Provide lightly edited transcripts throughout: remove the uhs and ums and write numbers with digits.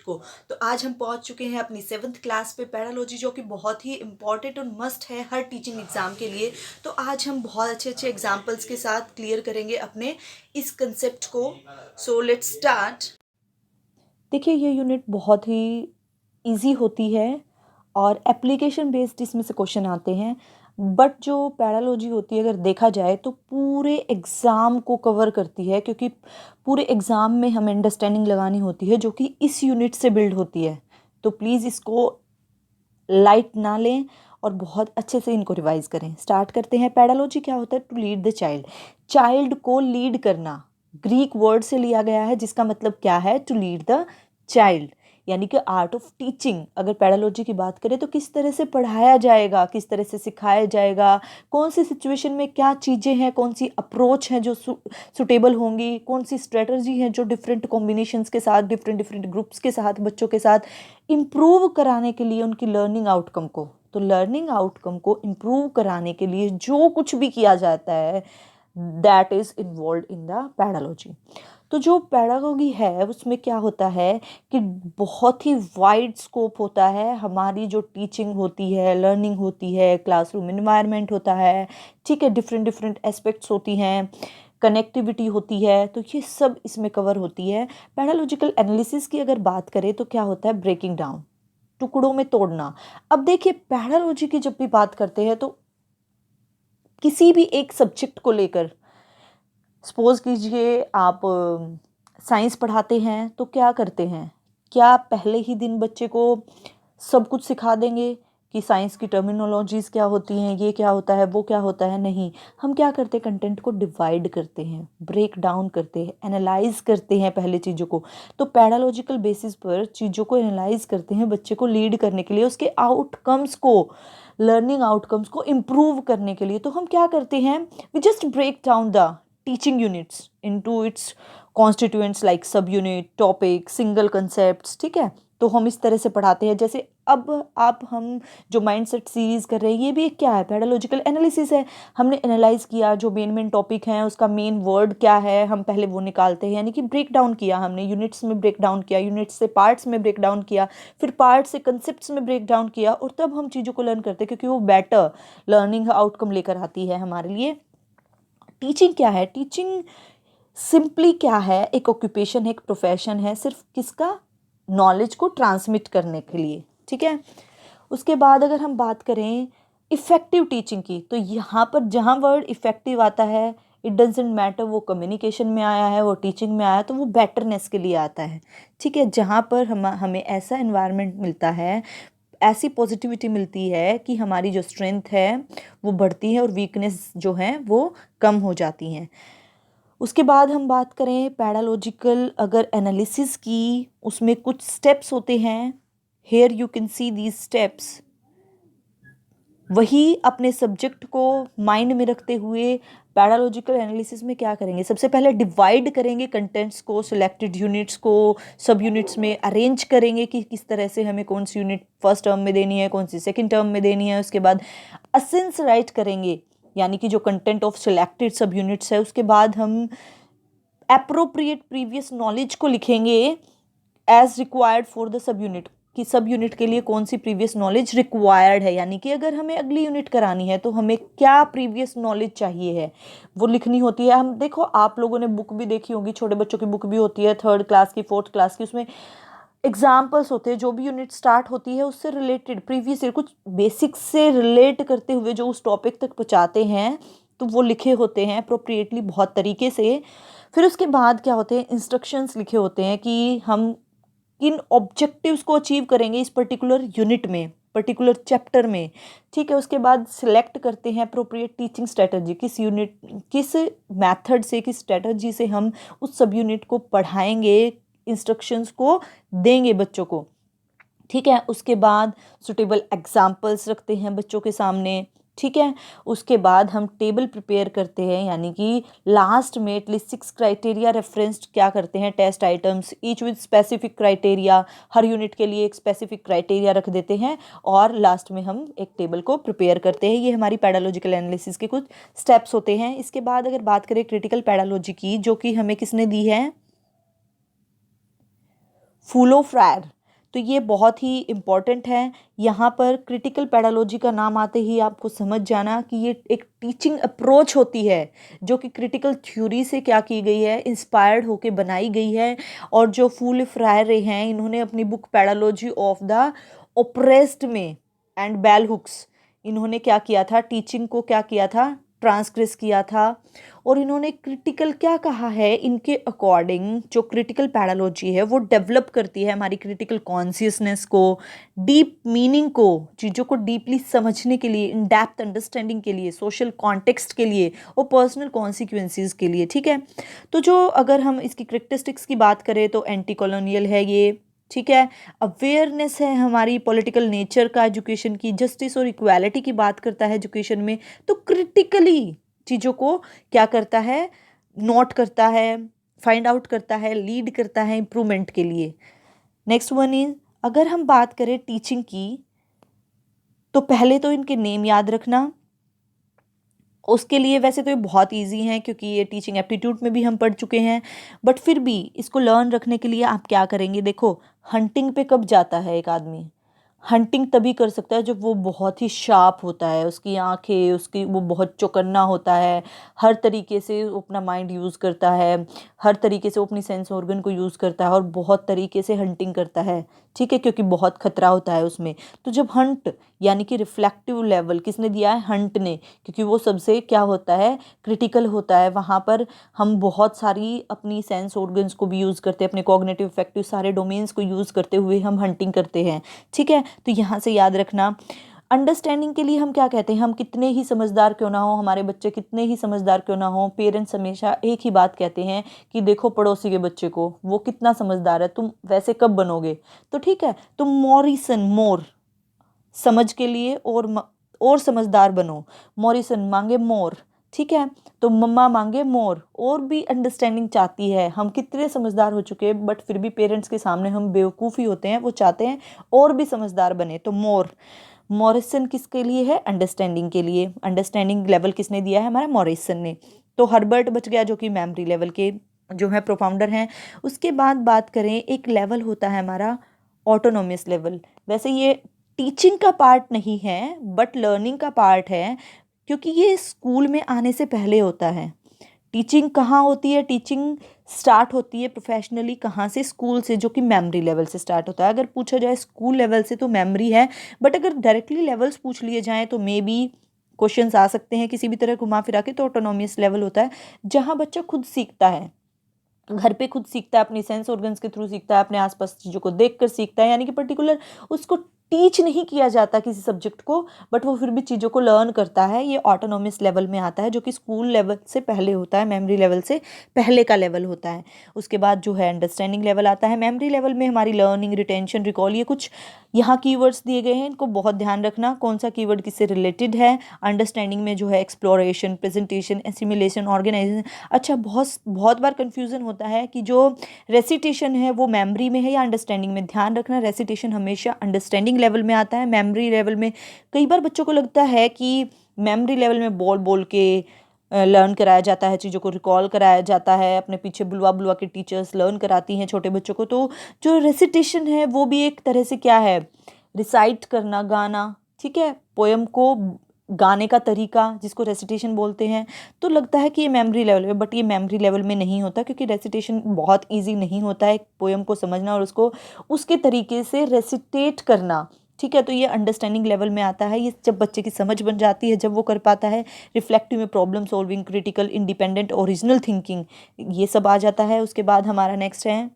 को। तो आज हम पहुंच चुके हैं अपनी 7th क्लास पे, पैरालॉजी, जो कि बहुत ही इम्पॉर्टेंट और मस्ट है हर टीचिंग एग्ज़ाम के लिए। तो आज हम बहुत अच्छे अच्छे एग्जाम्पल्स के साथ क्लियर करेंगे अपने इस कंसेप्ट को। So let's start. देखिए, ये यूनिट बहुत ही इजी होती है और एप्लीकेशन बेस्ड इसमें से क्वेश्चन आते हैं। बट जो पैरालॉजी होती है, अगर देखा जाए तो पूरे एग्ज़ाम को कवर करती है, क्योंकि पूरे एग्ज़ाम में हमें अंडरस्टैंडिंग लगानी होती है जो कि इस यूनिट से बिल्ड होती है। तो प्लीज़ इसको लाइट ना लें और बहुत अच्छे से इनको रिवाइज करें। स्टार्ट करते हैं। पैडालॉजी क्या होता है? To lead the child, child को लीड करना। ग्रीक वर्ड से लिया गया है जिसका मतलब क्या है? टू लीड द चाइल्ड, यानी कि आर्ट ऑफ टीचिंग। अगर पैडालॉजी की बात करें तो किस तरह से पढ़ाया जाएगा, किस तरह से सिखाया जाएगा, कौन सी सिचुएशन में क्या चीज़ें हैं, कौन सी अप्रोच है जो सुटेबल होंगी, कौन सी स्ट्रेटजी है जो डिफरेंट कॉम्बिनेशंस के साथ, डिफरेंट डिफरेंट ग्रुप्स के साथ, बच्चों के साथ इम्प्रूव कराने के लिए उनकी लर्निंग आउटकम को। तो लर्निंग आउटकम को इम्प्रूव कराने के लिए जो कुछ भी किया जाता है, that is involve in the pedology. तो जो पैडागोगी है उसमें क्या होता है कि बहुत ही वाइड स्कोप होता है। हमारी जो टीचिंग होती है, लर्निंग होती है, क्लासरूम इन्वायरमेंट होता है, ठीक है, डिफरेंट डिफरेंट एस्पेक्ट्स होती हैं, कनेक्टिविटी होती है, तो ये सब इसमें कवर होती है। पैडालॉजिकल एनालिसिस की अगर बात करें तो क्या होता है? ब्रेकिंग डाउन, टुकड़ों में तोड़ना। अब देखिए, पैडालॉजी की जब भी बात करते हैं तो किसी भी एक सब्जेक्ट को लेकर, सपोज कीजिए आप साइंस पढ़ाते हैं तो क्या करते हैं? क्या पहले ही दिन बच्चे को सब कुछ सिखा देंगे कि साइंस की टर्मिनोलॉजीज़ क्या होती हैं, ये क्या होता है, वो क्या होता है? नहीं। हम क्या करते हैं? कंटेंट को डिवाइड करते हैं, ब्रेक डाउन करते हैं, एनालाइज करते हैं पहले चीज़ों को। तो पैडालॉजिकल बेसिस पर चीज़ों को एनालाइज करते हैं बच्चे को लीड करने के लिए, उसके आउटकम्स को, लर्निंग आउटकम्स को इम्प्रूव करने के लिए। तो हम क्या करते हैं? We just break down the teaching units into its constituents like sub unit, topic, single concepts, ठीक है। तो हम इस तरह से पढ़ाते हैं। जैसे अब आप हम जो माइंडसेट सीरीज कर रहे हैं, ये भी एक क्या है? पैडालॉजिकल एनालिसिस है। हमने एनालाइज किया जो मेन मेन टॉपिक है, उसका मेन वर्ड क्या है, हम पहले वो निकालते हैं, यानी कि ब्रेक डाउन किया हमने, यूनिट्स में ब्रेक डाउन किया, यूनिट्स से पार्ट्स में ब्रेक डाउन किया, फिर पार्ट से कंसेप्ट्स में ब्रेक डाउन किया, और तब हम चीज़ों को लर्न करते हैं, क्योंकि वो बेटर लर्निंग आउटकम लेकर आती है हमारे लिए। टीचिंग क्या है? टीचिंग सिंपली क्या है? एक ऑक्यूपेशन है, एक प्रोफेशन है, सिर्फ किसका? नॉलेज को ट्रांसमिट करने के लिए, ठीक है। उसके बाद अगर हम बात करें इफ़ेक्टिव टीचिंग की, तो यहाँ पर जहाँ वर्ड इफ़ेक्टिव आता है, इट डजेंट मैटर वो कम्युनिकेशन में आया है, वो टीचिंग में आया है, तो वो बेटरनेस के लिए आता है, ठीक है। जहाँ पर हमें ऐसा एनवायरनमेंट मिलता है, ऐसी पॉजिटिविटी मिलती है कि हमारी जो स्ट्रेंथ है वो बढ़ती है और वीकनेस जो है वो कम हो जाती हैं। उसके बाद हम बात करें पैडालॉजिकल अगर एनालिसिस की, उसमें कुछ स्टेप्स होते हैं। Here you can see these steps. वही अपने सब्जेक्ट को माइंड में रखते हुए पैडालॉजिकल एनालिसिस में क्या करेंगे? सबसे पहले डिवाइड करेंगे कंटेंट्स को, सिलेक्टेड यूनिट्स को सब यूनिट्स में अरेंज करेंगे कि किस तरह से हमें कौन सी यूनिट फर्स्ट टर्म में देनी है, कौन सी सेकंड टर्म में देनी है। उसके बाद असेंस राइट करेंगे, यानी कि जो content of selected sub units है। उसके बाद हम एप्रोप्रिएट प्रीवियस नॉलेज को लिखेंगे as required for the sub unit, कि सब यूनिट के लिए कौन सी प्रीवियस नॉलेज रिक्वायर्ड है, यानी कि अगर हमें अगली यूनिट करानी है तो हमें क्या प्रीवियस नॉलेज चाहिए है वो लिखनी होती है। हम देखो, आप लोगों ने बुक भी देखी होगी, छोटे बच्चों की बुक भी होती है, 3rd क्लास की, 4th क्लास की। उसमें एग्जाम्पल्स होते हैं, जो भी यूनिट स्टार्ट होती है उससे रिलेटेड प्रीवियस ईयर कुछ बेसिक्स से रिलेट करते हुए जो उस टॉपिक तक पहुँचाते हैं, तो वो लिखे होते हैं अप्रोप्रिएटली बहुत तरीके से। फिर उसके बाद क्या होते हैं? इंस्ट्रक्शंस लिखे होते हैं कि हम किन ऑब्जेक्टिव्स को अचीव करेंगे इस पर्टिकुलर यूनिट में, पर्टिकुलर चैप्टर में, ठीक है। उसके बाद सिलेक्ट करते हैं अप्रोप्रिएट टीचिंग स्ट्रेटजी, किस यूनिट, किस मेथड से, किस स्ट्रेटजी से हम उस सब यूनिट को पढ़ाएंगे, इंस्ट्रक्शंस को देंगे बच्चों को, ठीक है। उसके बाद सुटेबल एग्जाम्पल्स रखते हैं बच्चों के सामने, ठीक है। उसके बाद हम टेबल प्रिपेयर करते हैं, यानी कि लास्ट में एटलीस्ट 6 क्राइटेरिया रेफरेंस्ड क्या करते हैं? Test items, each with specific criteria, हर यूनिट के लिए एक स्पेसिफिक क्राइटेरिया रख देते हैं, और लास्ट में हम एक टेबल को प्रिपेयर करते हैं। ये हमारी पैडालॉजिकल एनालिसिस के कुछ स्टेप्स होते हैं। इसके बाद अगर बात करें क्रिटिकल पैडालॉजी की, जो कि हमें किसने दी है? फूलो फ्रैर, तो ये बहुत ही इम्पॉर्टेंट है। यहाँ पर क्रिटिकल पैडालॉजी का नाम आते ही आपको समझ जाना कि ये एक टीचिंग अप्रोच होती है जो कि क्रिटिकल थ्योरी से क्या की गई है, इंस्पायर्ड होके बनाई गई है। और जो फूल फ्रायरे हैं, इन्होंने अपनी बुक पैडालॉजी ऑफ द ओप्रेस्ड में एंड बेल हुक्स, इन्होंने क्या किया था, टीचिंग को क्या किया था, ट्रांसग्रेस किया था। और इन्होंने क्रिटिकल क्या कहा है, इनके अकॉर्डिंग जो क्रिटिकल पैडालॉजी है वो डेवलप करती है हमारी क्रिटिकल कॉन्शियसनेस को, डीप मीनिंग को, चीज़ों को डीपली समझने के लिए, इन डेप्थ अंडरस्टैंडिंग के लिए, सोशल कॉन्टेक्स्ट के लिए और पर्सनल कॉन्सिक्वेंसेस के लिए। ठीक है, तो जो अगर हम इसकी करेक्टरिस्टिक्स की बात करें तो एंटी कॉलोनियल है ये। ठीक है, अवेयरनेस है हमारी पॉलिटिकल नेचर का एजुकेशन की, जस्टिस और इक्वालिटी की बात करता है एजुकेशन में। तो क्रिटिकली चीज़ों को क्या करता है, नोट करता है, फाइंड आउट करता है, लीड करता है इम्प्रूवमेंट के लिए। नेक्स्ट वन इज, अगर हम बात करें टीचिंग की, तो पहले तो इनके नेम याद रखना। उसके लिए वैसे तो ये बहुत इजी हैं क्योंकि ये टीचिंग एप्टीट्यूड में भी हम पढ़ चुके हैं, बट फिर भी इसको लर्न रखने के लिए आप क्या करेंगे, देखो हंटिंग पे कब जाता है एक आदमी, हंटिंग तभी कर सकता है जब वो बहुत ही शार्प होता है, उसकी आंखें, उसकी वो बहुत चौकन्ना होता है, हर तरीके से वो अपना माइंड यूज़ करता है, हर तरीके से वो अपनी सेंस ऑर्गन को यूज़ करता है और बहुत तरीके से हंटिंग करता है। ठीक है, क्योंकि बहुत खतरा होता है उसमें। तो जब हंट यानी कि रिफ्लेक्टिव लेवल किसने दिया है, हंट ने, क्योंकि वो सबसे क्या होता है, क्रिटिकल होता है। वहाँ पर हम बहुत सारी अपनी सेंस ऑर्गन्स को भी यूज़ करते हैं, अपने कॉग्निटिव इफेक्टिव सारे डोमेन्स को यूज़ करते हुए हम हंटिंग करते हैं। ठीक है, तो यहाँ से याद रखना। अंडरस्टैंडिंग के लिए हम क्या कहते हैं, हम कितने ही समझदार क्यों ना हो, हमारे बच्चे कितने ही समझदार क्यों ना हो, पेरेंट्स हमेशा एक ही बात कहते हैं कि देखो पड़ोसी के बच्चे को, वो कितना समझदार है, तुम वैसे कब बनोगे। तो ठीक है, तुम मॉरिसन, मोर समझ के लिए और समझदार बनो। मॉरिसन मांगे मोर। ठीक है, तो मम्मा मांगे मोर, और भी अंडरस्टैंडिंग चाहती है। हम कितने समझदार हो चुके हैं बट फिर भी पेरेंट्स के सामने हम बेवकूफ़ी होते हैं, वो चाहते हैं और भी समझदार बने, तो मोर। मॉरिसन किसके लिए है, अंडरस्टैंडिंग के लिए। अंडरस्टैंडिंग लेवल किसने दिया है, हमारा मॉरिसन ने। तो हर्बर्ट बच गया जो कि मेमोरी लेवल के जो है प्रोफाउंडर हैं। उसके बाद बात करें, एक लेवल होता है हमारा ऑटोनोमियस लेवल। वैसे ये टीचिंग का पार्ट नहीं है बट लर्निंग का पार्ट है, क्योंकि ये स्कूल में आने से पहले होता है। टीचिंग कहाँ होती है, टीचिंग स्टार्ट होती है प्रोफेशनली कहाँ से, स्कूल से, जो कि मेमोरी लेवल से स्टार्ट होता है। अगर पूछा जाए स्कूल लेवल से तो मेमोरी है, बट अगर डायरेक्टली लेवल्स पूछ लिए जाएँ तो मे बी क्वेश्चंस आ सकते हैं किसी भी तरह घुमा फिरा के। तो ऑटोनोमियस लेवल होता है जहाँ बच्चा खुद सीखता है, घर पे खुद सीखता है, अपनी सेंस ऑर्गन्स के थ्रू सीखता है, अपने आसपास चीज़ों को देख कर सीखता है, यानी कि पर्टिकुलर उसको टीच नहीं किया जाता किसी सब्जेक्ट को, बट वो फिर भी चीज़ों को लर्न करता है। ये ऑटोनोमस लेवल में आता है जो कि स्कूल लेवल से पहले होता है, मेमोरी लेवल से पहले का लेवल होता है। उसके बाद जो है अंडरस्टैंडिंग लेवल आता है। मेमोरी लेवल में हमारी लर्निंग, रिटेंशन, रिकॉल, ये कुछ यहाँ कीवर्ड्स दिए गए हैं, इनको बहुत ध्यान रखना कौन सा कीवर्ड किससे रिलेटेड है। अंडरस्टैंडिंग में जो है एक्सप्लोरेशन, प्रेजेंटेशन, एसिमिलेशन, ऑर्गेनाइजेशन। अच्छा, बहुत बहुत बार कन्फ्यूज़न होता है कि जो रेसिटेशन है वो मेमोरी में है या अंडरस्टैंडिंग में। ध्यान रखना, रेसिटेशन हमेशा अंडरस्टैंडिंग लेवल में आता है, मेमोरी लेवल में। कई बार बच्चों को लगता है कि मेमोरी लेवल में बोल बोल के लर्न कराया जाता है, चीज़ों को रिकॉल कराया जाता है, अपने पीछे बुलवा बुलवा के टीचर्स लर्न कराती हैं छोटे बच्चों को। तो जो रेसिटेशन है वो भी एक तरह से क्या है, रिसाइट करना, गाना। ठीक है, पोयम को गाने का तरीका जिसको रेसिटेशन बोलते हैं। तो लगता है कि ये मेमोरी लेवल में, बट ये मेमोरी लेवल में नहीं होता, क्योंकि रेसिटेशन बहुत इजी नहीं होता है, पोयम को समझना और उसको उसके तरीके से रेसिटेट करना। ठीक है, तो ये अंडरस्टैंडिंग लेवल में आता है। ये जब बच्चे की समझ बन जाती है, जब वो कर पाता है, रिफ्लेक्टिव में problem solving, critical, independent, original thinking, ये सब आ जाता है। उसके बाद हमारा नेक्स्ट है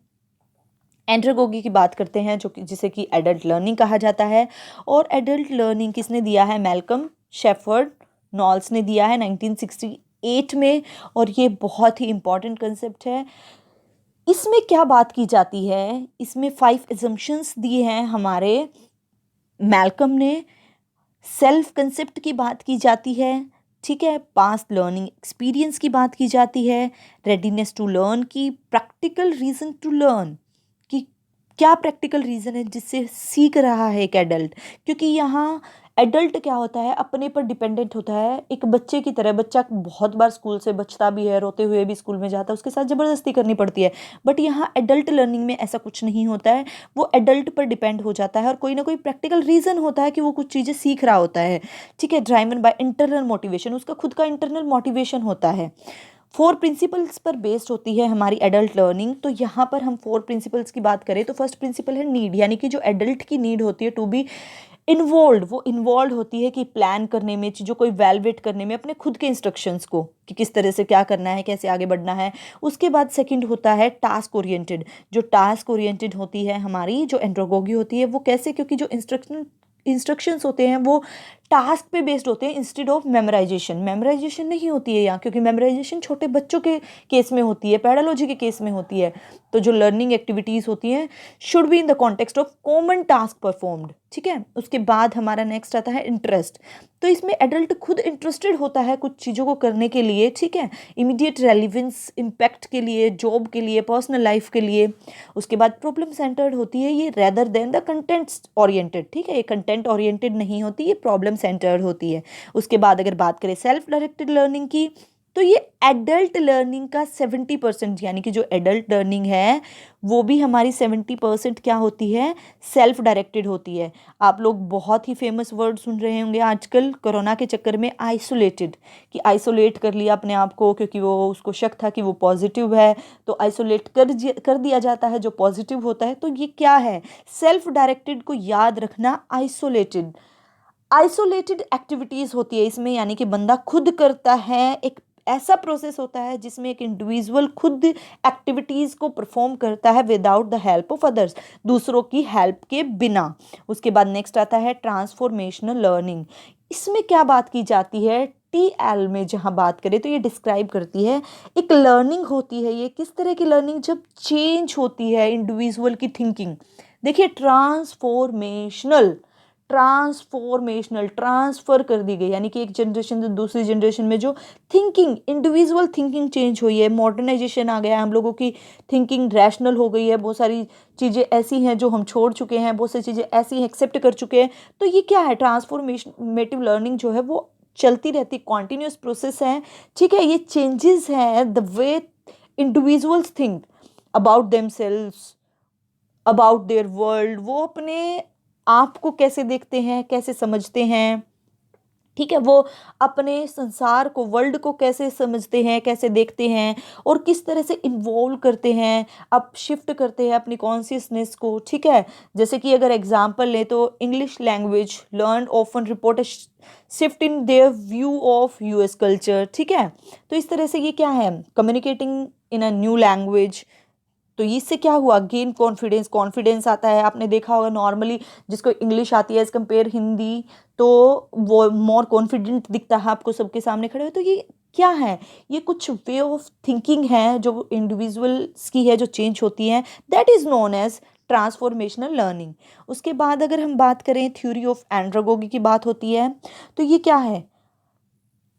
एंड्रोगोगी की बात करते हैं, जो कि जिसे कि एडल्ट लर्निंग कहा जाता है। और एडल्ट लर्निंग किसने दिया है, मैल्कम शेफर्ड नॉल्स ने दिया है 1968 में। और ये बहुत ही इम्पॉर्टेंट कंसेप्ट है। इसमें क्या बात की जाती है, इसमें 5 एजम्पशंस दिए हैं हमारे मैल्कम ने। सेल्फ कंसेप्ट की बात की जाती है। ठीक है, पास्ट लर्निंग एक्सपीरियंस की बात की जाती है, रेडीनेस टू लर्न की, प्रैक्टिकल रीज़न टू लर्न कि क्या प्रैक्टिकल रीज़न है जिससे सीख रहा है एक एडल्ट, क्योंकि यहाँ एडल्ट क्या होता है, अपने पर डिपेंडेंट होता है, एक बच्चे की तरह। बच्चा बहुत बार स्कूल से बचता भी है, रोते हुए भी स्कूल में जाता है, उसके साथ ज़बरदस्ती करनी पड़ती है। बट यहाँ एडल्ट लर्निंग में ऐसा कुछ नहीं होता है, वो एडल्ट पर डिपेंड हो जाता है और कोई ना कोई प्रैक्टिकल रीज़न होता है कि वो कुछ चीज़ें सीख रहा होता है। ठीक है, ड्राइवन बाय इंटरनल मोटिवेशन, उसका खुद का इंटरनल मोटिवेशन होता है। 4 प्रिंसिपल्स पर बेस्ड होती है हमारी एडल्ट लर्निंग। तो यहाँ पर हम 4 प्रिंसिपल्स की बात करें तो फर्स्ट प्रिंसिपल है नीड, यानी कि जो एडल्ट की नीड होती है टू बी इन्वॉल्व, वो इन्वॉल्व होती है कि प्लान करने में, चीज़ों को इवैल्यूएट करने में, अपने खुद के इंस्ट्रक्शंस को कि किस तरह से क्या करना है, कैसे आगे बढ़ना है। उसके बाद सेकंड होता है टास्क ओरिएंटेड। जो टास्क ओरिएंटेड होती है हमारी, जो एंड्रोगोगी होती है, वो कैसे, क्योंकि जो इंस्ट्रक्शंस होते हैं वो टास्क पे बेस्ड होते हैं इंस्टेड ऑफ मेमोराइजेशन। मेमोराइजेशन नहीं होती है यहाँ, क्योंकि मेमोराइजेशन छोटे बच्चों के केस में होती है, पैडालॉजी के केस में होती है। तो जो लर्निंग एक्टिविटीज़ होती हैं should be in the context of common task performed. ठीक है, उसके बाद हमारा नेक्स्ट आता है इंटरेस्ट। तो इसमें एडल्ट खुद इंटरेस्टेड होता है कुछ चीज़ों को करने के लिए। ठीक है, इमीडिएट रेलिवेंस, इम्पैक्ट के लिए, जॉब के लिए, पर्सनल लाइफ के लिए। उसके बाद प्रॉब्लम सेंटर्ड होती है ये, rather than the content oriented. ठीक है, ये कंटेंट ओरिएंटेड नहीं होती, ये प्रॉब्लम सेंटर्ड होती है। उसके बाद अगर बात करें सेल्फ डायरेक्टेड लर्निंग की, तो ये एडल्ट लर्निंग का 70%, यानी कि जो एडल्ट लर्निंग है वो भी हमारी 70% क्या होती है, सेल्फ डायरेक्टेड होती है। आप लोग बहुत ही फेमस वर्ड सुन रहे होंगे आजकल कोरोना के चक्कर में, आइसोलेटेड, कि आइसोलेट कर लिया अपने आप को, क्योंकि वो उसको शक था कि वो पॉजिटिव है, तो आइसोलेट कर दिया जाता है जो पॉजिटिव होता है। तो ये क्या है, सेल्फ डायरेक्टेड को याद रखना, आइसोलेटेड। आइसोलेटेड एक्टिविटीज़ होती है इसमें, यानी कि बंदा खुद करता है, एक ऐसा प्रोसेस होता है जिसमें एक इंडिविजुअल खुद एक्टिविटीज़ को परफॉर्म करता है without the help of others, दूसरों की हेल्प के बिना। उसके बाद नेक्स्ट आता है ट्रांसफॉर्मेशनल लर्निंग। इसमें क्या बात की जाती है, टीएल में जहाँ बात करें तो ये डिस्क्राइब करती है एक लर्निंग होती है, ये किस तरह की लर्निंग, जब चेंज होती है इंडिविजुअल की थिंकिंग। देखिए, ट्रांसफॉर्मेशनल ट्रांसफर कर दी गई, यानी कि एक जनरेशन से दूसरी जनरेशन में जो थिंकिंग, इंडिविजुअल थिंकिंग चेंज हुई है, मॉडर्नाइजेशन आ गया है, हम लोगों की थिंकिंग रैशनल हो गई है, बहुत सारी चीज़ें ऐसी हैं जो हम छोड़ चुके हैं, बहुत सारी चीज़ें ऐसी हैं एक्सेप्ट कर चुके हैं। तो ये क्या है, ट्रांसफॉर्मेटिव लर्निंग जो है वो चलती रहती, कॉन्टिन्यूस प्रोसेस है। ठीक है, ये चेंजेस हैं the way individuals think about themselves, about their world, वो अपने आप को कैसे देखते हैं, कैसे समझते हैं। ठीक है, वो अपने संसार को, वर्ल्ड को कैसे समझते हैं, कैसे देखते हैं, और किस तरह से इन्वॉल्व करते हैं, अब शिफ्ट करते हैं अपनी कॉन्शियसनेस को। ठीक है, जैसे कि अगर एग्जांपल लें तो English language learn often report shift in their view of US culture. ठीक है, तो इस तरह से ये क्या है, communicating in a new language. तो इससे क्या हुआ, गेन कॉन्फिडेंस, कॉन्फिडेंस आता है। आपने देखा होगा नॉर्मली जिसको इंग्लिश आती है एज कंपेयर हिंदी, तो वो मोर कॉन्फिडेंट दिखता है आपको सबके सामने खड़े हुए। तो ये क्या है, ये कुछ वे ऑफ थिंकिंग है जो इंडिविजुअल्स की है, जो चेंज होती है, that is known as transformational learning. उसके बाद अगर हम बात करें थ्योरी ऑफ एंड्रोगोगी की बात होती है, तो ये क्या है,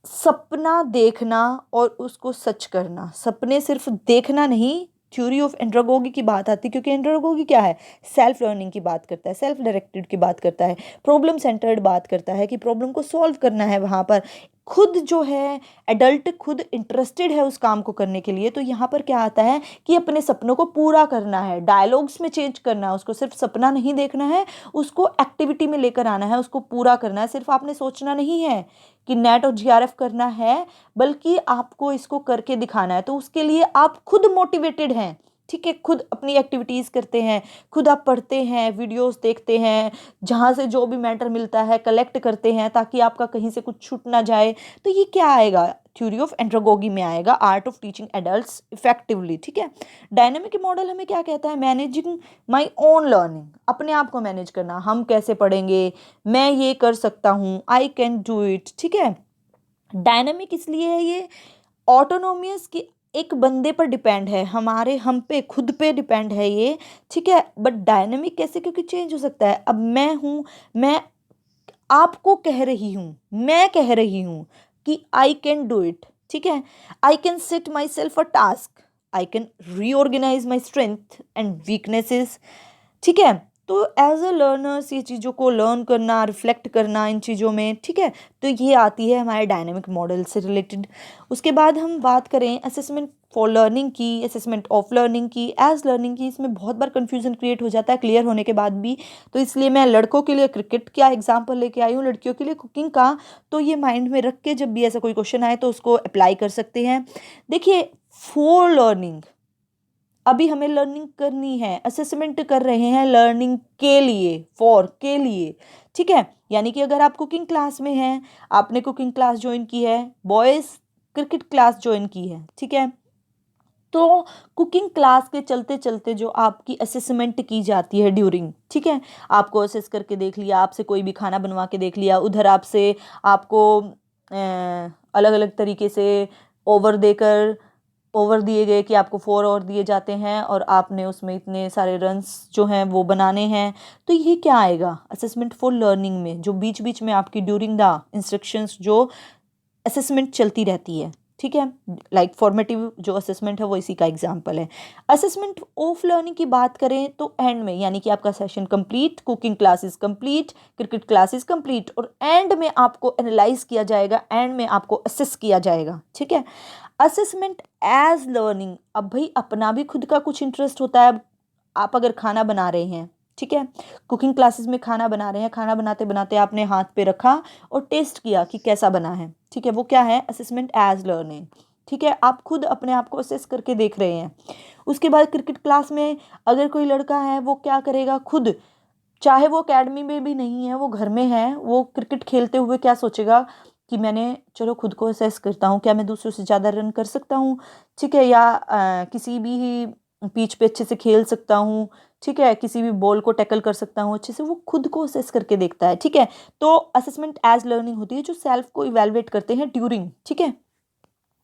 सपना देखना और उसको सच करना। सपने सिर्फ देखना नहीं, थ्योरी ऑफ एंड्रोगोगी की बात आती है, क्योंकि एंड्रोगोगी क्या है, सेल्फ लर्निंग की बात करता है, सेल्फ डायरेक्टेड की बात करता है, प्रॉब्लम सेंटर्ड बात करता है कि प्रॉब्लम को सॉल्व करना है वहाँ पर। खुद जो है एडल्ट खुद इंटरेस्टेड है उस काम को करने के लिए। तो यहाँ पर क्या आता है कि अपने सपनों को पूरा करना है, डायलॉग्स में चेंज करना है, उसको सिर्फ सपना नहीं देखना है, उसको एक्टिविटी में लेकर आना है, उसको पूरा करना है। सिर्फ आपने सोचना नहीं है कि नेट और जीआरएफ करना है, बल्कि आपको इसको करके दिखाना है। तो उसके लिए आप खुद मोटिवेटेड हैं। ठीक है, खुद अपनी एक्टिविटीज़ करते हैं, खुद आप पढ़ते हैं, वीडियोस देखते हैं, जहाँ से जो भी मैटर मिलता है कलेक्ट करते हैं, ताकि आपका कहीं से कुछ छूट ना जाए। तो ये क्या आएगा, थ्योरी ऑफ एंड्रोगोगी में आएगा, art of teaching adults effectively. ठीक है, डायनेमिक मॉडल हमें क्या कहता है, मैनेजिंग माई ओन लर्निंग, अपने आप को मैनेज करना। हम कैसे पढ़ेंगे, मैं ये कर सकता हूँ, आई कैन डू इट। ठीक है, डायनेमिक इसलिए है ये, ऑटोनोमियस की एक बंदे पर डिपेंड है, हमारे हम पे खुद पे डिपेंड है ये। ठीक है, बट डायनेमिक कैसे, क्योंकि चेंज हो सकता है। अब मैं हूँ, मैं आपको कह रही हूँ, मैं कह रही हूँ कि आई कैन डू इट। ठीक है, I can set myself a task, I can reorganise my strength and weaknesses. ठीक है, तो एज अ लर्नर्स ये चीज़ों को लर्न करना, रिफ्लेक्ट करना इन चीज़ों में, ठीक है, तो ये आती है हमारे डायनेमिक मॉडल से रिलेटेड। उसके बाद हम बात करें असेसमेंट फॉर लर्निंग की, असेसमेंट ऑफ लर्निंग की, एज लर्निंग की, इसमें बहुत बार कन्फ्यूज़न क्रिएट हो जाता है क्लियर होने के बाद भी। तो इसलिए मैं लड़कों के लिए क्रिकेट का एग्जाम्पल लेके आई हूँ, लड़कियों के लिए कुकिंग का। तो ये माइंड में रख के जब भी ऐसा कोई क्वेश्चन आए तो उसको अप्लाई कर सकते हैं। देखिए, फॉर लर्निंग, अभी हमें लर्निंग करनी है, असेसमेंट कर रहे हैं लर्निंग के लिए, फॉर के लिए, ठीक है। यानी कि अगर आप कुकिंग क्लास में हैं, आपने कुकिंग क्लास ज्वाइन की है, बॉयज़ क्रिकेट क्लास ज्वाइन की है, ठीक है, तो कुकिंग क्लास के चलते चलते जो आपकी असेसमेंट की जाती है ड्यूरिंग, ठीक है, आपको असेस करके देख लिया, आपसे कोई भी खाना बनवा के देख लिया, उधर आपसे आपको अलग अलग तरीके से ओवर देकर, ओवर दिए गए कि आपको 4 ओवर दिए जाते हैं और आपने उसमें इतने सारे रन्स जो हैं वो बनाने हैं। तो ये क्या आएगा असेसमेंट फॉर लर्निंग में, जो बीच बीच में आपकी ड्यूरिंग द इंस्ट्रक्शंस जो असेसमेंट चलती रहती है, ठीक है, लाइक फॉर्मेटिव जो असेसमेंट है वो इसी का एग्जांपल है। असेसमेंट ऑफ लर्निंग की बात करें तो एंड में, यानी कि आपका session complete, cooking classes complete, cricket classes complete, और एंड में आपको एनालाइज किया जाएगा, एंड में आपको असेस किया जाएगा, ठीक है। असेसमेंट एज लर्निंग, अब भाई अपना भी खुद का कुछ इंटरेस्ट होता है। आप अगर खाना बना रहे हैं, ठीक है, कुकिंग क्लासेस में खाना बना रहे हैं, खाना बनाते बनाते आपने हाथ पे रखा और टेस्ट किया कि कैसा बना है, ठीक है, वो क्या है असेसमेंट एज लर्निंग, ठीक है, आप खुद अपने आप को असेस करके देख रहे हैं। उसके बाद क्रिकेट क्लास में अगर कोई लड़का है वो क्या करेगा, खुद, चाहे वो एकेडमी में भी नहीं है, वो घर में है, वो क्रिकेट खेलते हुए क्या सोचेगा कि मैंने, चलो खुद को असेस करता हूँ, क्या मैं दूसरों से ज़्यादा रन कर सकता हूँ, ठीक है, या किसी भी पिच पे अच्छे से खेल सकता हूँ, ठीक है, किसी भी बॉल को टैकल कर सकता हूँ अच्छे से, वो खुद को असेस करके देखता है, ठीक है। तो असेसमेंट एज लर्निंग होती है जो सेल्फ को इवेलुएट करते हैं ड्यूरिंग, ठीक है।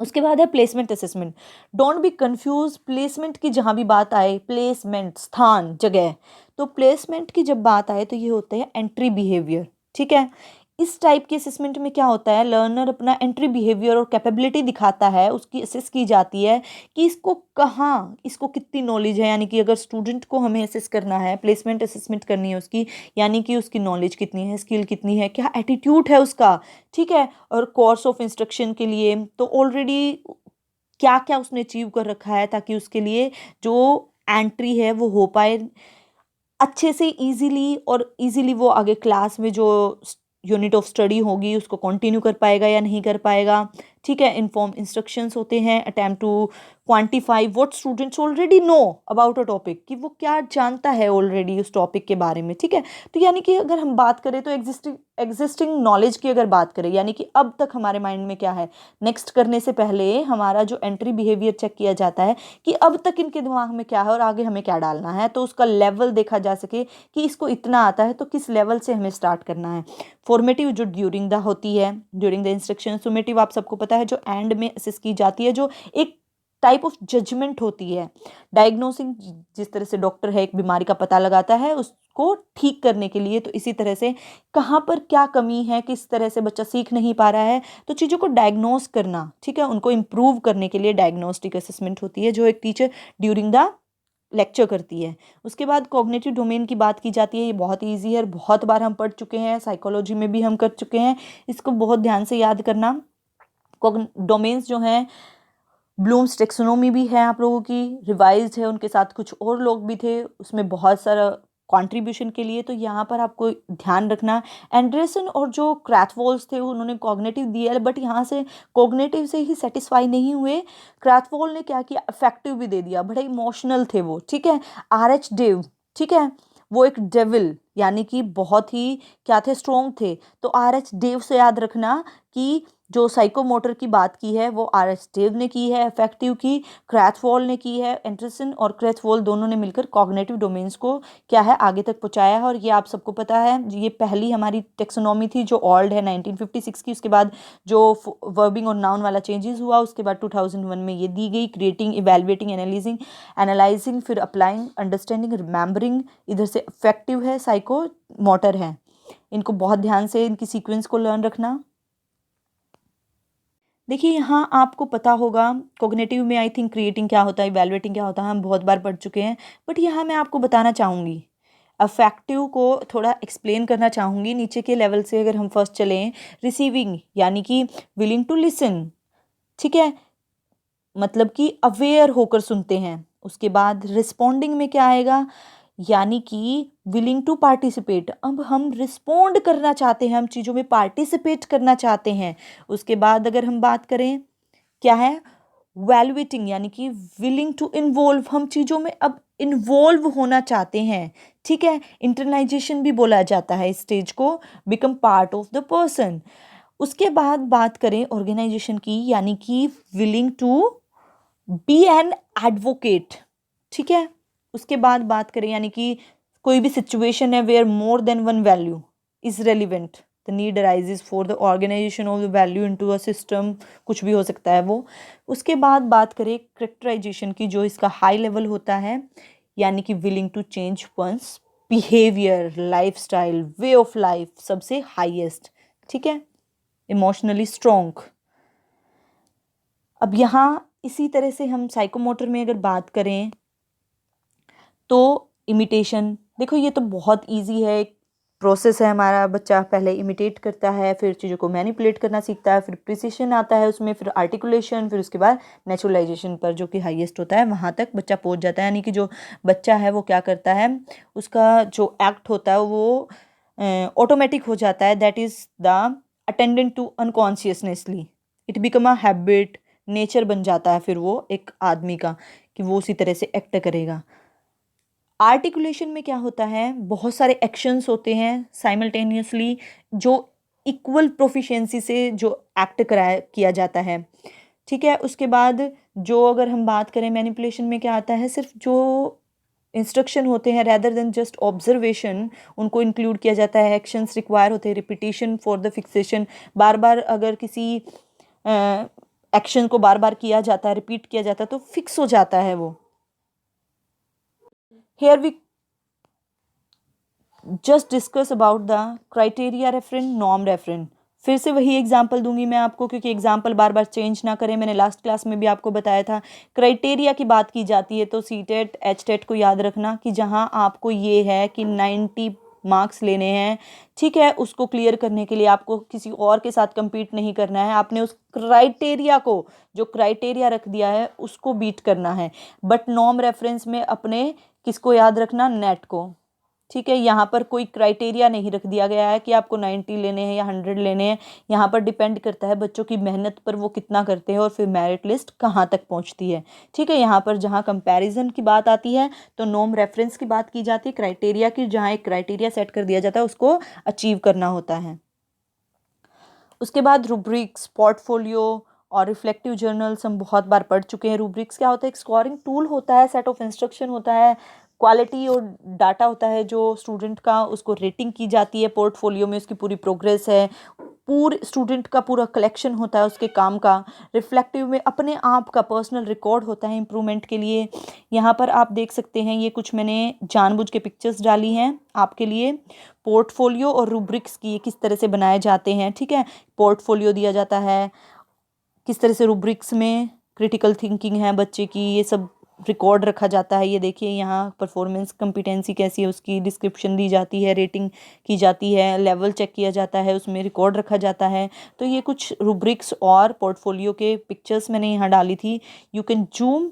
उसके बाद है placement assessment. Don't be confuse, placement की जहाँ भी बात आए, प्लेसमेंट स्थान, जगह, तो प्लेसमेंट की जब बात आए तो ये होते हैं एंट्री बिहेवियर, ठीक है। इस टाइप के असेसमेंट में क्या होता है, लर्नर अपना एंट्री बिहेवियर और कैपेबिलिटी दिखाता है, उसकी असेस की जाती है कि इसको कहाँ, इसको कितनी नॉलेज है, यानी कि अगर स्टूडेंट को हमें असेस करना है, प्लेसमेंट असेसमेंट करनी है उसकी, यानी कि उसकी नॉलेज कितनी है, स्किल कितनी है, क्या एटीट्यूड है उसका, ठीक है, और कोर्स ऑफ इंस्ट्रक्शन के लिए तो ऑलरेडी क्या क्या उसने अचीव कर रखा है, ताकि उसके लिए जो एंट्री है वो हो पाए अच्छे से, इजीली, और इजीली वो आगे क्लास में जो यूनिट ऑफ स्टडी होगी उसको कंटिन्यू कर पाएगा या नहीं कर पाएगा, ठीक है। इन्फॉर्म इंस्ट्रक्शंस होते हैं, attempt to quantify what students already know about a topic, कि वो क्या जानता है ऑलरेडी उस टॉपिक के बारे में, ठीक है। तो यानी कि अगर हम बात करें तो एग्जिस्टिंग नॉलेज की अगर बात करें, यानी कि अब तक हमारे माइंड में क्या है, नेक्स्ट करने से पहले हमारा जो एंट्री बिहेवियर चेक किया जाता है कि अब तक इनके दिमाग में क्या है और आगे हमें क्या डालना है, तो उसका लेवल देखा जा सके कि इसको इतना आता है तो किस लेवल से हमें स्टार्ट करना है। फॉर्मेटिव जो ड्यूरिंग द होती है, ड्यूरिंग द इंस्ट्रक्शन। सुमेटिव आप सबको पता है जो एंड में असेस की जाती है, जो एक टाइप ऑफ जजमेंट होती है। डायग्नोसिंग, जिस तरह से डॉक्टर है एक बीमारी का पता लगाता है उसको ठीक करने के लिए, तो इसी तरह से कहाँ पर क्या कमी है, किस तरह से बच्चा सीख नहीं पा रहा है, तो चीज़ों को डायग्नोस करना, ठीक है, उनको इम्प्रूव करने के लिए डायग्नोस्टिक असेसमेंट होती है, जो एक टीचर ड्यूरिंग द लेक्चर करती है। उसके बाद कॉग्निटिव डोमेन की बात की जाती है, ये बहुत ईजी है, बहुत बार हम पढ़ चुके हैं, साइकोलॉजी में भी हम कर चुके हैं, इसको बहुत ध्यान से याद करना। डोमेन्स जो हैं, ब्लूम्स टेक्सोनोमी भी है आप लोगों की, रिवाइज्ड है, उनके साथ कुछ और लोग भी थे उसमें बहुत सारा कंट्रीब्यूशन के लिए, तो यहाँ पर आपको ध्यान रखना। एंडरसन और जो क्रैथवॉल्स थे उन्होंने कॉग्निटिव दिया है, बट यहाँ से कॉग्निटिव से ही सेटिस्फाई नहीं हुए, क्रैथवॉल ने क्या किया, अफेक्टिव भी दे दिया, बड़े इमोशनल थे वो, ठीक है। RH डेव, ठीक है, वो एक डेविल, यानी कि बहुत ही क्या थे, स्ट्रोंग थे। तो RH डेव से याद रखना कि जो साइकोमोटर की बात की है वो RH डेव ने की है, अफेक्टिव की क्रैथवॉल ने की है। एंडरसन और क्रैथवॉल दोनों ने मिलकर कॉग्निटिव डोमेन्स को क्या है आगे तक पहुंचाया है, और ये आप सबको पता है, ये पहली हमारी टेक्सोनॉमी थी जो ओल्ड है 1956 की। उसके बाद जो वर्बिंग और नाउन वाला चेंजेस हुआ, उसके बाद 2001 में ये दी गई, क्रिएटिंग, इवेलुएटिंग, एनालाइजिंग, फिर अप्लाइंग, अंडरस्टैंडिंग, रिमेंबरिंग, इधर से अफेक्टिव है, साइको मोटर है। इनको बहुत ध्यान से इनकी सीक्वेंस को लर्न रखना। देखिए यहाँ आपको पता होगा कॉग्निटिव में आई थिंक क्रिएटिंग क्या होता है, इवैल्यूएटिंग क्या होता है, हम बहुत बार पढ़ चुके हैं, बट यहाँ मैं आपको बताना चाहूँगी अफेक्टिव को थोड़ा एक्सप्लेन करना चाहूँगी नीचे के लेवल से। अगर हम फर्स्ट चलें, रिसीविंग यानी कि विलिंग टू लिसन, ठीक है, मतलब कि अवेयर होकर सुनते हैं। उसके बाद रिस्पॉन्डिंग में क्या आएगा, यानी कि विलिंग टू पार्टिसिपेट, अब हम रिस्पॉन्ड करना चाहते हैं, हम चीज़ों में पार्टिसिपेट करना चाहते हैं। उसके बाद अगर हम बात करें, क्या है, वैल्यूएटिंग यानी कि विलिंग टू इन्वॉल्व, हम चीज़ों में अब इन्वॉल्व होना चाहते हैं, ठीक है। इंटरनाइजेशन भी बोला जाता है इस स्टेज को, become part of the person. उसके बाद बात करें ऑर्गेनाइजेशन की, यानी कि willing to be an advocate, ठीक है। उसके बाद बात करें, यानी कि कोई भी सिचुएशन है where more than one value is relevant, the need arises for the organisation of the value into a system, कुछ भी हो सकता है वो। उसके बाद बात करें करेक्टराइजेशन की, जो इसका हाई लेवल होता है, यानी कि willing to change one's behaviour, lifestyle, way of life, सबसे हाईएस्ट, ठीक है। Emotionally strong. अब यहाँ इसी तरह से हम साइकोमोटर में अगर बात करें तो इमिटेशन, देखो ये तो बहुत इजी है, एक प्रोसेस है हमारा। बच्चा पहले इमिटेट करता है, फिर चीज़ों को मैनिपुलेट करना सीखता है, फिर प्रिसिशन आता है उसमें, फिर आर्टिकुलेशन, फिर उसके बाद नेचुरलाइजेशन पर जो कि हाईएस्ट होता है वहाँ तक बच्चा पहुँच जाता है। यानी कि जो बच्चा है वो क्या करता है, उसका जो एक्ट होता है वो ऑटोमेटिक हो जाता है, that is the attendant to unconsciously, it become a habit, nature बन जाता है फिर वो एक आदमी का, कि वो उसी तरह से एक्ट करेगा। आर्टिकुलेशन में क्या होता है, बहुत सारे एक्शंस होते हैं साइमल्टेनियसली, जो इक्वल प्रोफिशिएंसी से जो एक्ट कराया किया जाता है, ठीक है। उसके बाद जो अगर हम बात करें मैनिपुलेशन में क्या आता है, सिर्फ जो इंस्ट्रक्शन होते हैं रेदर देन जस्ट ऑब्जर्वेशन, उनको इंक्लूड किया जाता है। एक्शंस रिक्वायर होते हैं, रिपीटिशन फॉर द फिक्सेशन, बार बार अगर किसी एक्शन को बार बार किया जाता है, रिपीट किया जाता है, तो फिक्स हो जाता है वो। Here we just discuss about the criteria referent, norm referent। फिर से वही एग्जाम्पल दूंगी मैं आपको, क्योंकि एग्जाम्पल बार बार चेंज ना करें। मैंने लास्ट क्लास में भी आपको बताया था, क्राइटेरिया की बात की जाती है तो सी टेट एच टेट को याद रखना कि जहां आपको ये है कि 90 मार्क्स लेने हैं, ठीक है, उसको क्लियर करने के लिए आपको किसी और के साथ compete नहीं करना है, आपने उस क्राइटेरिया को, जो क्राइटेरिया रख दिया है उसको बीट करना है। बट नॉर्म रेफरेंस में अपने किसको याद रखना, नेट को, ठीक है। यहाँ पर कोई क्राइटेरिया नहीं रख दिया गया है कि आपको 90 लेने हैं या 100 लेने हैं। यहाँ पर डिपेंड करता है बच्चों की मेहनत पर, वो कितना करते हैं और फिर मेरिट लिस्ट कहाँ तक पहुँचती है, ठीक है। यहाँ पर जहाँ कंपैरिजन की बात आती है तो नॉर्म रेफरेंस की बात की जाती है, क्राइटेरिया की, जहाँ एक क्राइटेरिया सेट कर दिया जाता है उसको अचीव करना होता है। उसके बाद रूब्रिक्स, पोर्टफोलियो और रिफ्लेक्टिव जर्नल्स हम बहुत बार पढ़ चुके हैं। रूब्रिक्स क्या होता है, एक स्कोरिंग टूल होता है, सेट ऑफ इंस्ट्रक्शन होता है, क्वालिटी और डाटा होता है जो स्टूडेंट का, उसको रेटिंग की जाती है। पोर्टफोलियो में उसकी पूरी प्रोग्रेस है, पूरे स्टूडेंट का पूरा कलेक्शन होता है उसके काम का। रिफ्लेक्टिव में अपने आप का पर्सनल रिकॉर्ड होता है इम्प्रूवमेंट के लिए। यहाँ पर आप देख सकते हैं, ये कुछ मैंने जानबूझ के पिक्चर्स डाली हैं आपके लिए, पोर्टफोलियो और रूब्रिक्स की, किस तरह से बनाए जाते हैं, ठीक है। पोर्टफोलियो दिया जाता है, किस तरह से रूब्रिक्स में क्रिटिकल थिंकिंग है बच्चे की, ये सब रिकॉर्ड रखा जाता है। ये देखिए यहाँ परफॉर्मेंस कंपिटेंसी कैसी है उसकी डिस्क्रिप्शन दी जाती है, रेटिंग की जाती है, लेवल चेक किया जाता है, उसमें रिकॉर्ड रखा जाता है। तो ये कुछ रूब्रिक्स और पोर्टफोलियो के पिक्चर्स मैंने यहाँ डाली थी। You can zoom,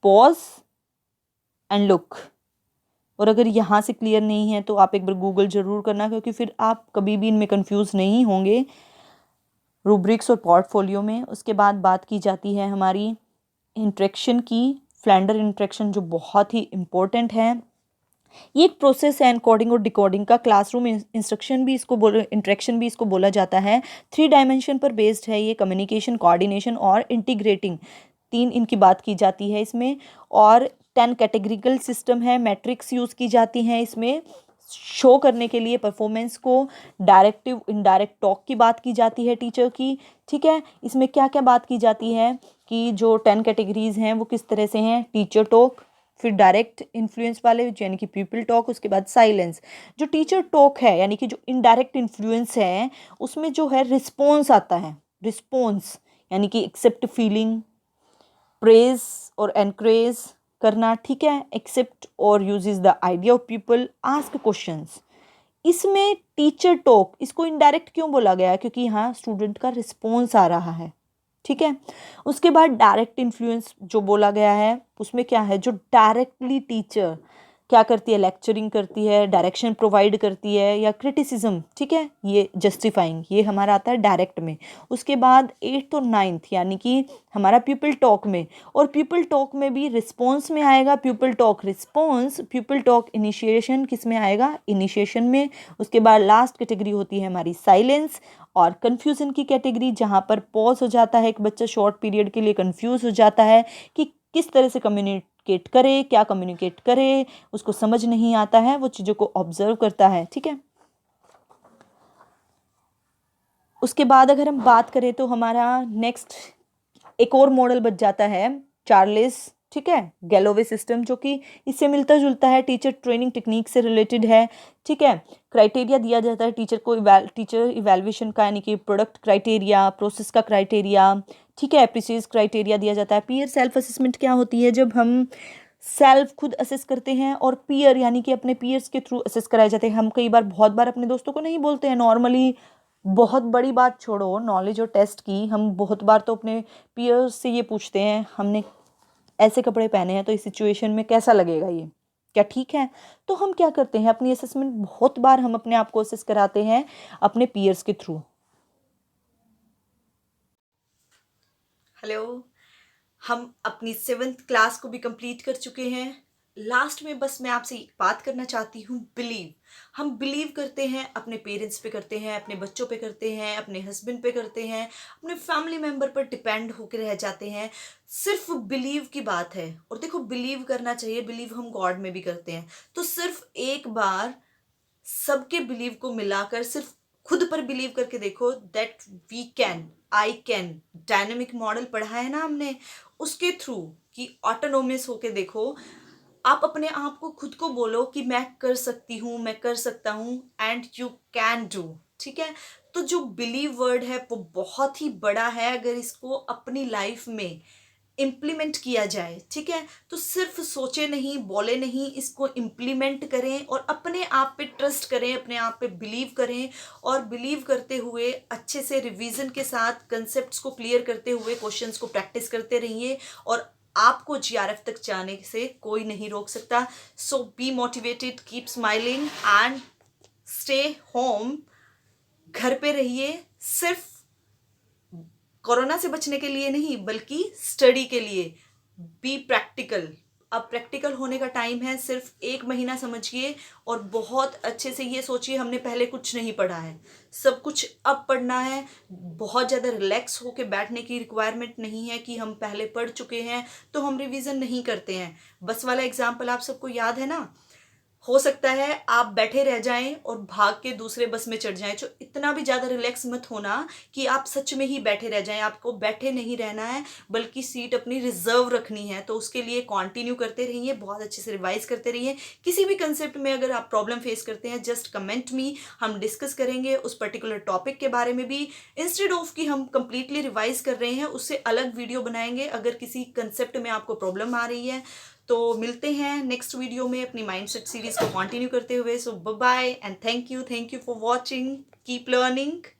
pause and look. और अगर यहाँ से क्लियर नहीं है तो आप एक बार गूगल ज़रूर करना, क्योंकि फिर आप कभी भी इनमें कंफ्यूज नहीं होंगे, रूब्रिक्स और पोर्टफोलियो में। उसके बाद बात की जाती है हमारी इंट्रैक्शन की, फ्लैंडर इंट्रैक्शन जो बहुत ही इम्पोर्टेंट है। ये एक प्रोसेस है एनकोडिंग और डिकोडिंग का, क्लासरूम इंस्ट्रक्शन भी इसको इंट्रैक्शन भी इसको बोला जाता है। 3 डायमेंशन पर बेस्ड है ये, कम्युनिकेशन, कोऑर्डिनेशन और इंटीग्रेटिंग, 3 इनकी बात की जाती है इसमें। और 10 कैटेगरिकल सिस्टम है, मैट्रिक्स यूज़ की जाती हैं इसमें शो करने के लिए परफॉर्मेंस को। डायरेक्टिव इनडायरेक्ट टॉक की बात की जाती है टीचर की, ठीक है। इसमें क्या क्या बात की जाती है कि जो 10 कैटेगरीज हैं वो किस तरह से हैं, टीचर टॉक, फिर डायरेक्ट इन्फ्लुएंस वाले यानी कि पीपल टॉक, उसके बाद साइलेंस। जो टीचर टॉक है यानी कि जो इनडायरेक्ट इन्फ्लुएंस है, उसमें जो है रिस्पॉन्स आता है, रिस्पॉन्स यानी कि एक्सेप्ट फीलिंग, प्रेज और एनकरेज, करना, ठीक है, एक्सेप्ट और uses the idea of people, ask questions. इसमें टीचर टॉक, इसको इनडायरेक्ट क्यों बोला गया है, क्योंकि यहाँ स्टूडेंट का रिस्पॉन्स आ रहा है, ठीक है। उसके बाद डायरेक्ट इन्फ्लुएंस जो बोला गया है, उसमें क्या है, जो डायरेक्टली टीचर क्या करती है, लेक्चरिंग करती है, डायरेक्शन प्रोवाइड करती है या क्रिटिसिज्म, ठीक है, ये जस्टिफाइंग, ये हमारा आता है डायरेक्ट में। उसके बाद 8th और 9th यानी कि हमारा पीपल टॉक में, और पीपल टॉक में भी रिस्पॉन्स में आएगा people talk response, people talk initiation किस में आएगा, इनिशिएशन में। उसके बाद लास्ट कैटेगरी होती है हमारी साइलेंस और कन्फ्यूज़न की कैटेगरी, जहाँ पर पॉज हो जाता है, एक बच्चा शॉर्ट पीरियड के लिए कन्फ्यूज़ हो जाता है कि किस तरह से कम्युनिकेट करे, क्या कम्युनिकेट करे, उसको समझ नहीं आता है, वो चीज़ों को ऑब्जर्व करता है, ठीक है। उसके बाद अगर हम बात करें तो हमारा नेक्स्ट एक और मॉडल बच जाता है चार्ल्स, ठीक है, गैलोवे सिस्टम, जो कि इससे मिलता जुलता है, टीचर ट्रेनिंग टेक्निक से रिलेटेड है, ठीक है। क्राइटेरिया दिया जाता है टीचर को, टीचर इवैल्यूएशन का, यानी कि प्रोडक्ट क्राइटेरिया, प्रोसेस का क्राइटेरिया, ठीक है, प्रीसीज क्राइटेरिया दिया जाता है। पीयर सेल्फ असेसमेंट क्या होती है, जब हम सेल्फ खुद असेस करते हैं और पीयर यानी कि अपने पीयर्स के थ्रू असेस कराए जाते हैं। हम कई बार, बहुत बार अपने दोस्तों को नहीं बोलते हैं नॉर्मली, बहुत बड़ी बात छोड़ो नॉलेज और टेस्ट की, हम बहुत बार तो अपने पीयर्स से ये पूछते हैं, हमने ऐसे कपड़े पहने हैं तो इस सिचुएशन में कैसा लगेगा, ये क्या ठीक है। तो हम क्या करते हैं, अपनी असेसमेंट बहुत बार हम अपने आप को असेस कराते हैं अपने पीयर्स के थ्रू। हेलो, हम अपनी 7th क्लास को भी कंप्लीट कर चुके हैं। लास्ट में बस मैं आपसे एक बात करना चाहती हूँ, बिलीव। हम बिलीव करते हैं, अपने पेरेंट्स पे करते हैं, अपने बच्चों पे करते हैं, अपने हस्बैंड पे करते हैं, अपने फैमिली मेम्बर पर डिपेंड होकर रह जाते हैं। सिर्फ बिलीव की बात है, और देखो बिलीव करना चाहिए, बिलीव हम गॉड में भी करते हैं। तो सिर्फ एक बार सबके बिलीव को मिलाकर सिर्फ खुद पर बिलीव करके देखो, that we can, I can, dynamic model पढ़ा है ना हमने, उसके थ्रू कि ऑटोनोमस होके देखो, आप अपने आप को खुद को बोलो कि मैं कर सकती हूँ, मैं कर सकता हूँ, एंड यू कैन डू, ठीक है। तो जो बिलीव वर्ड है वो बहुत ही बड़ा है, अगर इसको अपनी लाइफ में इम्प्लीमेंट किया जाए, ठीक है, तो सिर्फ सोचे नहीं, बोले नहीं, इसको इम्प्लीमेंट करें और अपने आप पे ट्रस्ट करें, अपने आप पे बिलीव करें, और बिलीव करते हुए अच्छे से रिवीजन के साथ कंसेप्ट्स को क्लियर करते हुए क्वेश्चंस को प्रैक्टिस करते रहिए, और आपको जीआरएफ तक जाने से कोई नहीं रोक सकता। So be motivated, keep smiling and stay home. घर पे रहिए, सिर्फ कोरोना से बचने के लिए नहीं, बल्कि स्टडी के लिए। Be practical. अब प्रैक्टिकल होने का टाइम है, सिर्फ 1 महीना समझिए और बहुत अच्छे से ये सोचिए, हमने पहले कुछ नहीं पढ़ा है, सब कुछ अब पढ़ना है। बहुत ज़्यादा रिलैक्स होके बैठने की रिक्वायरमेंट नहीं है कि हम पहले पढ़ चुके हैं तो हम रिवीजन नहीं करते हैं। बस वाला एग्जाम्पल आप सबको याद है ना, हो सकता है आप बैठे रह जाएं और भाग के दूसरे बस में चढ़ जाएं। तो इतना भी ज़्यादा रिलैक्स मत होना कि आप सच में ही बैठे रह जाएं। आपको बैठे नहीं रहना है, बल्कि सीट अपनी रिजर्व रखनी है। तो उसके लिए कंटिन्यू करते रहिए, बहुत अच्छे से रिवाइज करते रहिए। किसी भी कंसेप्ट में अगर आप प्रॉब्लम फेस करते हैं, जस्ट कमेंट मी, हम डिस्कस करेंगे उस पर्टिकुलर टॉपिक के बारे में भी। इंस्टेड ऑफ कि हम कंप्लीटली रिवाइज कर रहे हैं, उससे अलग वीडियो बनाएंगे अगर किसी कंसेप्ट में आपको प्रॉब्लम आ रही है। तो मिलते हैं नेक्स्ट वीडियो में अपनी माइंडसेट सीरीज को कंटिन्यू करते हुए। So bye bye and thank you for watching, keep learning.